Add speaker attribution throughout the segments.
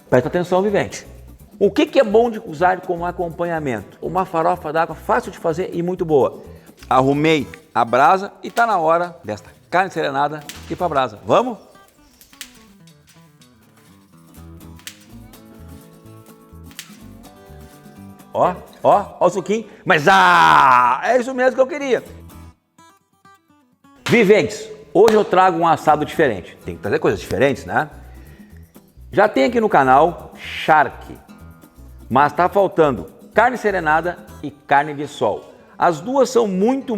Speaker 1: Presta atenção, vivente. O que é bom de usar como acompanhamento? Uma farofa d'água fácil de fazer e muito boa. Arrumei a brasa e tá na hora desta carne serenada ir pra brasa. Vamos? Ó o suquinho. Mas é isso mesmo que eu queria. Viventes, hoje eu trago um assado diferente. Tem que trazer coisas diferentes, né? Já tem aqui no canal charque, mas tá faltando carne serenada e carne de sol. As duas são muito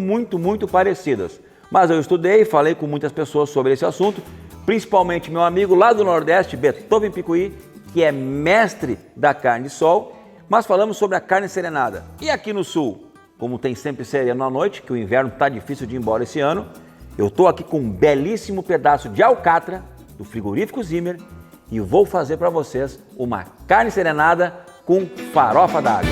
Speaker 1: parecidas, mas eu estudei e falei com muitas pessoas sobre esse assunto, principalmente meu amigo lá do Nordeste, Beethoven Picuí, que é mestre da carne de sol, mas falamos sobre a carne serenada. E aqui no Sul, como tem sempre sereno à noite, que o inverno tá difícil de ir embora esse ano, eu tô aqui com um belíssimo pedaço de alcatra do frigorífico Zimmer e vou fazer para vocês uma carne serenada com farofa d'água.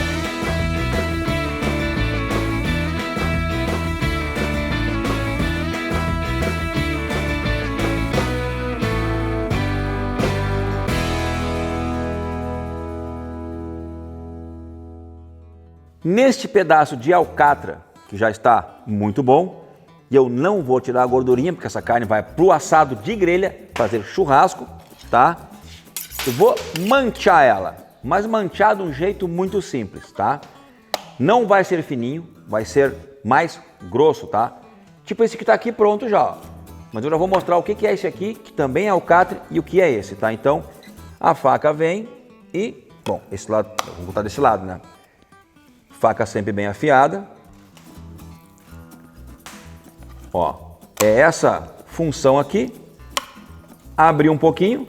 Speaker 1: Neste pedaço de alcatra, que já está muito bom, e eu não vou tirar a gordurinha, porque essa carne vai pro assado de grelha, fazer churrasco, tá? Eu vou manchar ela, mas manchar de um jeito muito simples, tá? Não vai ser fininho, vai ser mais grosso, tá? Tipo esse que tá aqui pronto já, ó. Mas eu já vou mostrar o que é esse aqui, que também é alcatra, e o que é esse, tá? Então, a faca vem e, bom, esse lado, vou botar desse lado, né? Faca sempre bem afiada. Ó, é essa função aqui. Abrir um pouquinho.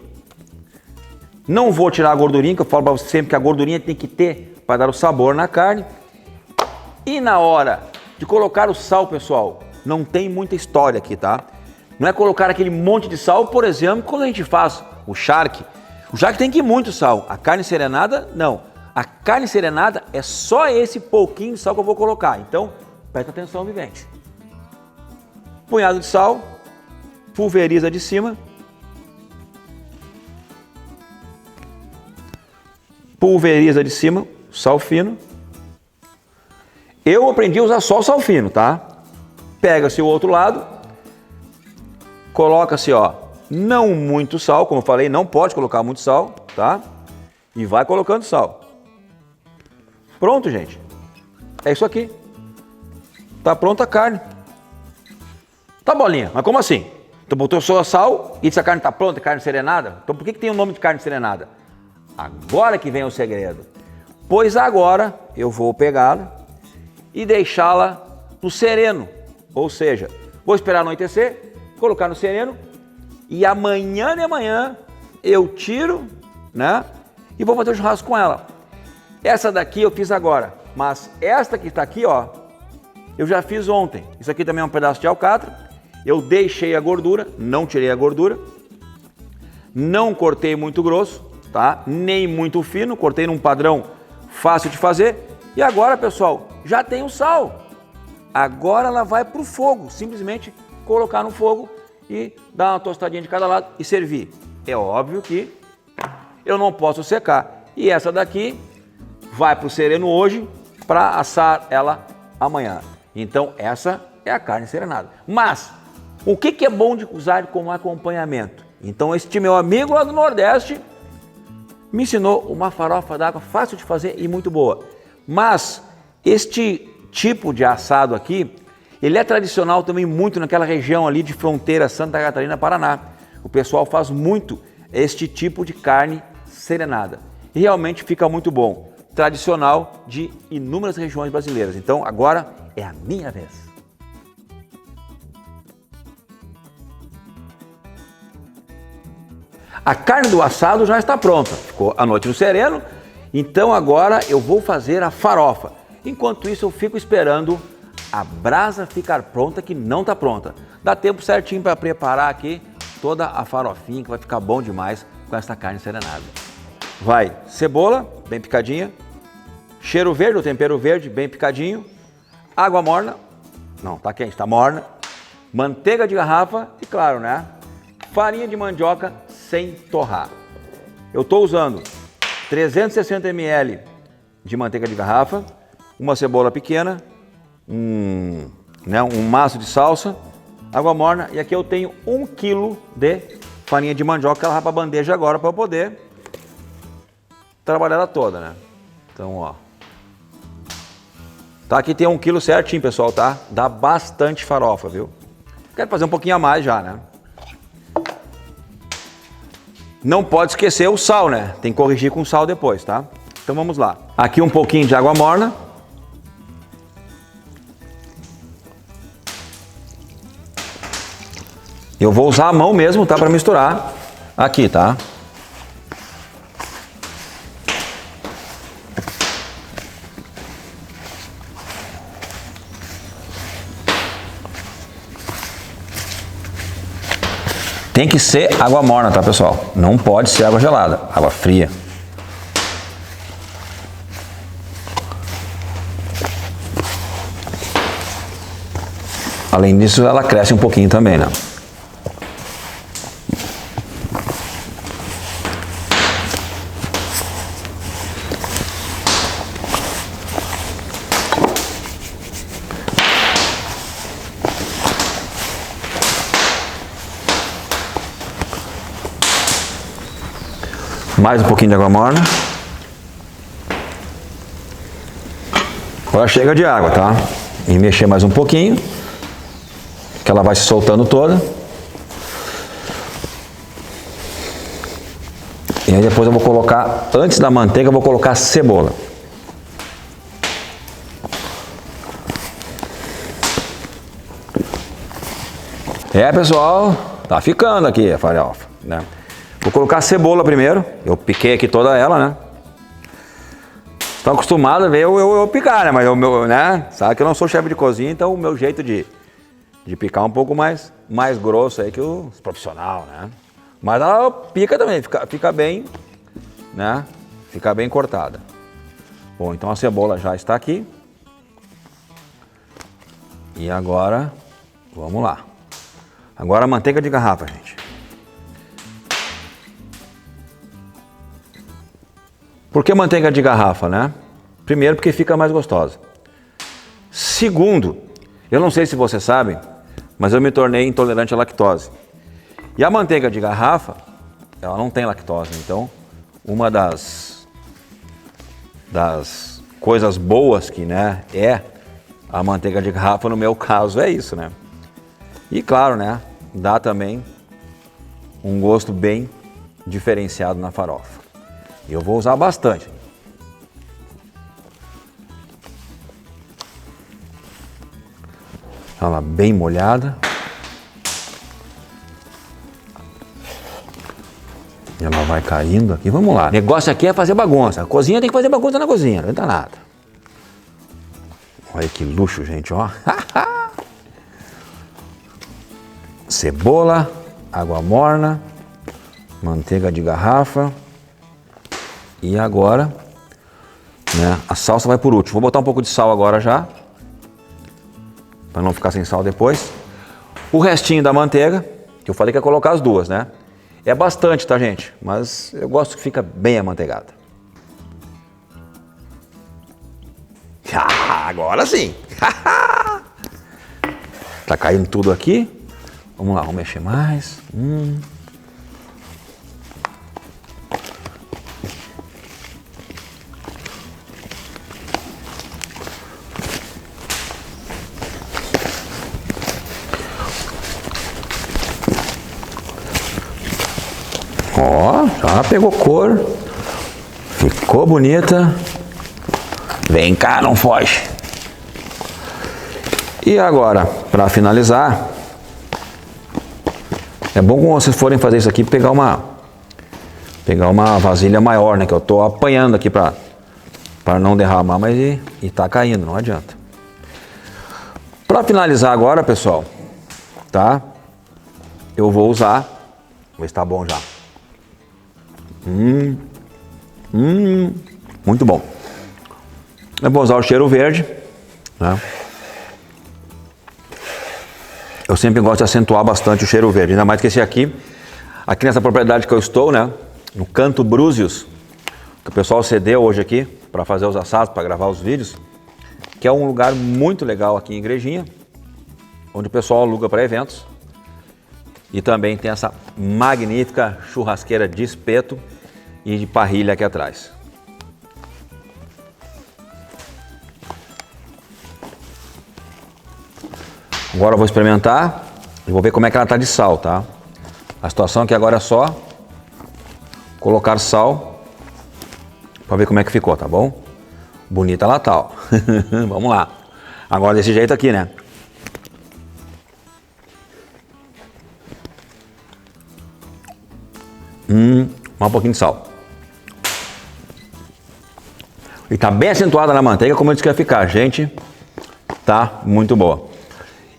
Speaker 1: Não vou tirar a gordurinha, que eu falo para você sempre que a gordurinha tem que ter para dar o sabor na carne. E na hora de colocar o sal, pessoal, não tem muita história aqui, tá? Não é colocar aquele monte de sal, por exemplo, quando a gente faz o charque. O charque tem que ir muito sal. A carne serenada, não. A carne serenada é só esse pouquinho de sal que eu vou colocar. Então, presta atenção, vivente. Punhado de sal, pulveriza de cima. Pulveriza de cima, sal fino. Eu aprendi a usar só o sal fino, tá? Pega-se o outro lado, coloca-se, ó, não muito sal, como eu falei, não pode colocar muito sal, tá? E vai colocando sal. Pronto, gente. É isso aqui. Tá pronta a carne. Tá, Bolinha, mas como assim? Tu botou só sal e disse a carne tá pronta, carne serenada? Então por que tem o nome de carne serenada? Agora que vem o segredo. Pois agora eu vou pegá-la e deixá-la no sereno. Ou seja, vou esperar anoitecer, colocar no sereno e amanhã de manhã eu tiro, né? E vou fazer o churrasco com ela. Essa daqui eu fiz agora, mas esta que está aqui, ó, eu já fiz ontem. Isso aqui também é um pedaço de alcatra. Eu deixei a gordura, não tirei a gordura. Não cortei muito grosso, tá? Nem muito fino, cortei num padrão fácil de fazer. E agora, pessoal, já tem o sal. Agora ela vai pro fogo, simplesmente colocar no fogo e dar uma tostadinha de cada lado e servir. É óbvio que eu não posso secar. E essa daqui vai pro sereno hoje para assar ela amanhã. Então essa é a carne serenada. Mas o que é bom de usar como acompanhamento? Então este meu amigo lá do Nordeste me ensinou uma farofa d'água fácil de fazer e muito boa. Mas este tipo de assado aqui, ele é tradicional também muito naquela região ali de fronteira Santa Catarina, Paraná. O pessoal faz muito este tipo de carne serenada. E realmente fica muito bom. Tradicional de inúmeras regiões brasileiras. Então agora é a minha vez. A carne do assado já está pronta. Ficou a noite no sereno. Então agora eu vou fazer a farofa. Enquanto isso eu fico esperando a brasa ficar pronta, que não está pronta. Dá tempo certinho para preparar aqui toda a farofinha, que vai ficar bom demais com essa carne serenada. Vai cebola, bem picadinha, cheiro verde ou tempero verde, bem picadinho, água morna, não, tá quente, tá morna, manteiga de garrafa e claro, né, farinha de mandioca sem torrar. Eu estou usando 360 ml de manteiga de garrafa, uma cebola pequena, um maço de salsa, água morna, e aqui eu tenho 1 kg de farinha de mandioca, ela vai para a bandeja agora para eu poder trabalhar ela toda, né? Então, ó. Tá, aqui tem 1 kg certinho, pessoal, tá? Dá bastante farofa, viu? Quero fazer um pouquinho a mais já, né? Não pode esquecer o sal, né? Tem que corrigir com sal depois, tá? Então vamos lá. Aqui um pouquinho de água morna. Eu vou usar a mão mesmo, tá? Para misturar aqui, tá? Tem que ser água morna, tá, pessoal? Não pode ser água gelada, água fria. Além disso, ela cresce um pouquinho também, né? Mais um pouquinho de água morna. Agora chega de água, tá? E mexer mais um pouquinho, que ela vai se soltando toda. E aí depois eu vou colocar, antes da manteiga, eu vou colocar a cebola. Pessoal, tá ficando aqui a farofa, né? Vou colocar a cebola primeiro. Eu piquei aqui toda ela, né? Estão acostumados a ver eu picar, né? Mas o meu, né? Sabe que eu não sou chefe de cozinha, então o meu jeito de picar um pouco mais grosso aí que os profissionais, né? Mas ela pica também, fica bem, né? Fica bem cortada. Bom, então a cebola já está aqui. E agora, vamos lá. Agora a manteiga de garrafa, gente. Por que manteiga de garrafa, né? Primeiro, porque fica mais gostosa. Segundo, eu não sei se você sabe, mas eu me tornei intolerante à lactose. E a manteiga de garrafa, ela não tem lactose. Então, uma das coisas boas que, né, é a manteiga de garrafa, no meu caso, é isso, né? E claro, né, dá também um gosto bem diferenciado na farofa. Eu vou usar bastante. Ela bem molhada. Ela vai caindo aqui. Vamos lá. O negócio aqui é fazer bagunça. A cozinha tem que fazer bagunça na cozinha. Não tá nada. Olha que luxo, gente, ó. Cebola, água morna, manteiga de garrafa. E agora, né, a salsa vai por último. Vou botar um pouco de sal agora já, para não ficar sem sal depois. O restinho da manteiga, que eu falei que ia colocar as duas, né? É bastante, tá, gente? Mas eu gosto que fica bem amanteigada. Agora sim! Tá caindo tudo aqui. Vamos lá, vamos mexer mais. Ó, já pegou cor, ficou bonita. Vem cá, não foge. E agora, para finalizar, é bom quando vocês forem fazer isso aqui, pegar uma vasilha maior, né? Que eu tô apanhando aqui para não derramar, mas e tá caindo, não adianta. Para finalizar agora, pessoal, tá? Eu vou usar, vou ver se tá bom já. Muito bom. Eu vou usar o cheiro verde, né? Eu sempre gosto de acentuar bastante o cheiro verde, ainda mais que esse aqui nessa propriedade que eu estou, né? No Canto Brúzios, que o pessoal cedeu hoje aqui para fazer os assados, para gravar os vídeos, que é um lugar muito legal aqui em Igrejinha, onde o pessoal aluga para eventos. E também tem essa magnífica churrasqueira de espeto e de parrilha aqui atrás. Agora eu vou experimentar e vou ver como é que ela tá de sal, tá? A situação aqui agora é só colocar sal para ver como é que ficou, tá bom? Bonita ela tá, ó. Vamos lá. Agora desse jeito aqui, né? Um pouquinho de sal. E tá bem acentuada na manteiga, como eu disse que ia ficar. Gente, tá muito boa.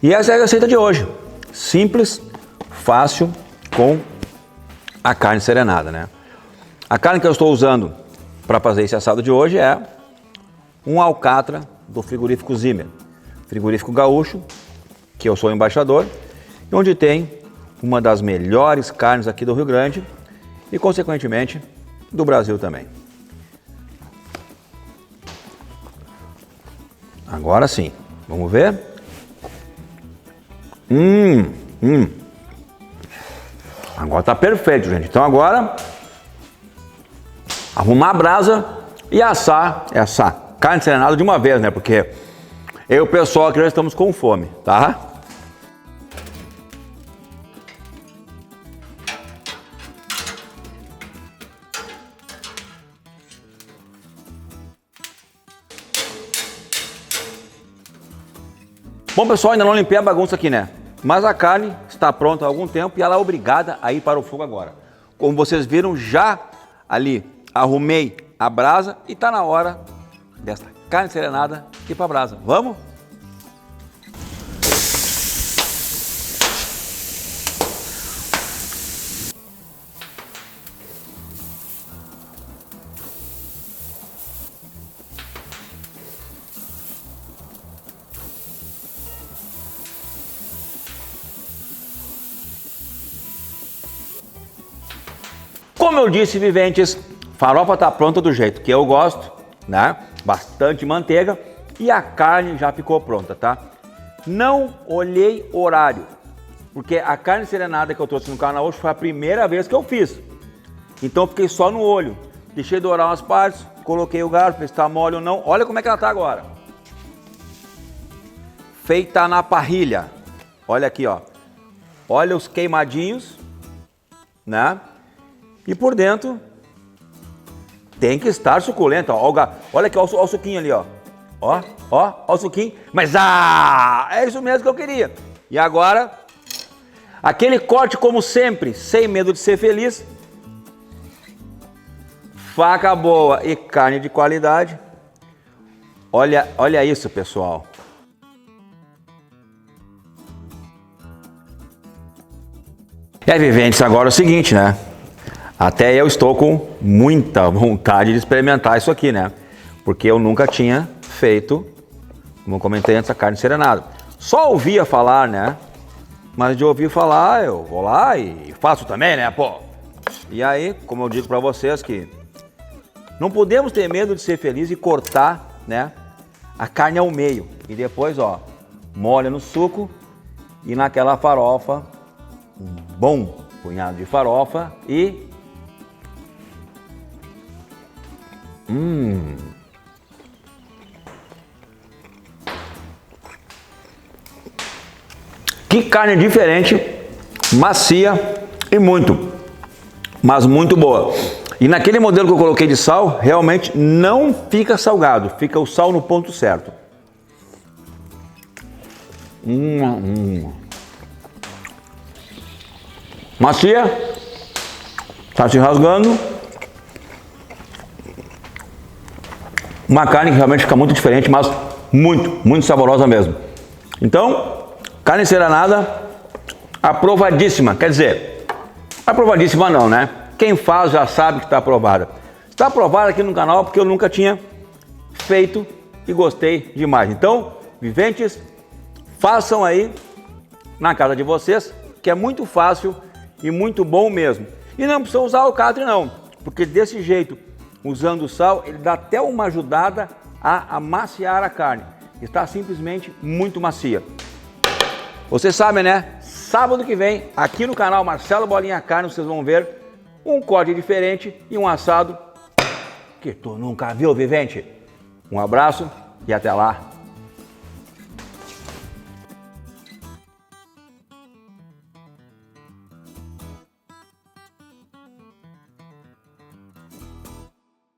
Speaker 1: E essa é a receita de hoje. Simples, fácil, com a carne serenada, né? A carne que eu estou usando para fazer esse assado de hoje é um alcatra do frigorífico Zimmer. Frigorífico gaúcho, que eu sou embaixador, onde tem uma das melhores carnes aqui do Rio Grande e, consequentemente, do Brasil também. Agora sim, vamos ver? Agora tá perfeito, gente. Então agora, arrumar a brasa e assar essa carne serenada de uma vez, né? Porque eu e o pessoal aqui já estamos com fome, tá? Bom, pessoal, ainda não limpei a bagunça aqui, né? Mas a carne está pronta há algum tempo e ela é obrigada a ir para o fogo agora. Como vocês viram, já ali arrumei a brasa e está na hora desta carne serenada ir para a brasa. Vamos? Como eu disse, viventes, farofa tá pronta do jeito que eu gosto, né? Bastante manteiga e a carne já ficou pronta, tá? Não olhei horário, porque a carne serenada que eu trouxe no canal hoje foi a primeira vez que eu fiz. Então eu fiquei só no olho, deixei dourar umas partes, coloquei o garfo, ver se tá mole ou não. Olha como é que ela tá agora. Feita na parrilha. Olha aqui, ó. Olha os queimadinhos, né? E por dentro tem que estar suculento. Ó, olha aqui, ó o suquinho ali, ó. Ó o suquinho. Mas é isso mesmo que eu queria. E agora, aquele corte como sempre, sem medo de ser feliz. Faca boa e carne de qualidade. Olha isso, pessoal. E aí, viventes, agora é o seguinte, né? Até eu estou com muita vontade de experimentar isso aqui, né? Porque eu nunca tinha feito, como eu comentei antes, a carne serenada. Só ouvia falar, né? Mas de ouvir falar, eu vou lá e faço também, né, pô? E aí, como eu digo pra vocês que não podemos ter medo de ser feliz e cortar, né, a carne ao meio. E depois, ó, molha no suco e naquela farofa, um bom punhado de farofa e... Que carne diferente, macia e mas muito boa. E naquele modelo que eu coloquei de sal, realmente não fica salgado, fica o sal no ponto certo. Macia, tá se rasgando. Uma carne que realmente fica muito diferente, mas muito saborosa mesmo. Então, carne serenada, aprovadíssima. Quer dizer, aprovadíssima não, né? Quem faz já sabe que está aprovada. Está aprovada aqui no canal porque eu nunca tinha feito e gostei demais. Então, viventes, façam aí na casa de vocês, que é muito fácil e muito bom mesmo. E não precisa usar alcatre não, porque desse jeito usando o sal, ele dá até uma ajudada a amaciar a carne. Está simplesmente muito macia. Vocês sabem, né? Sábado que vem, aqui no canal Marcelo Bolinha Carne, vocês vão ver um corte diferente e um assado que tu nunca viu, vivente. Um abraço e até lá.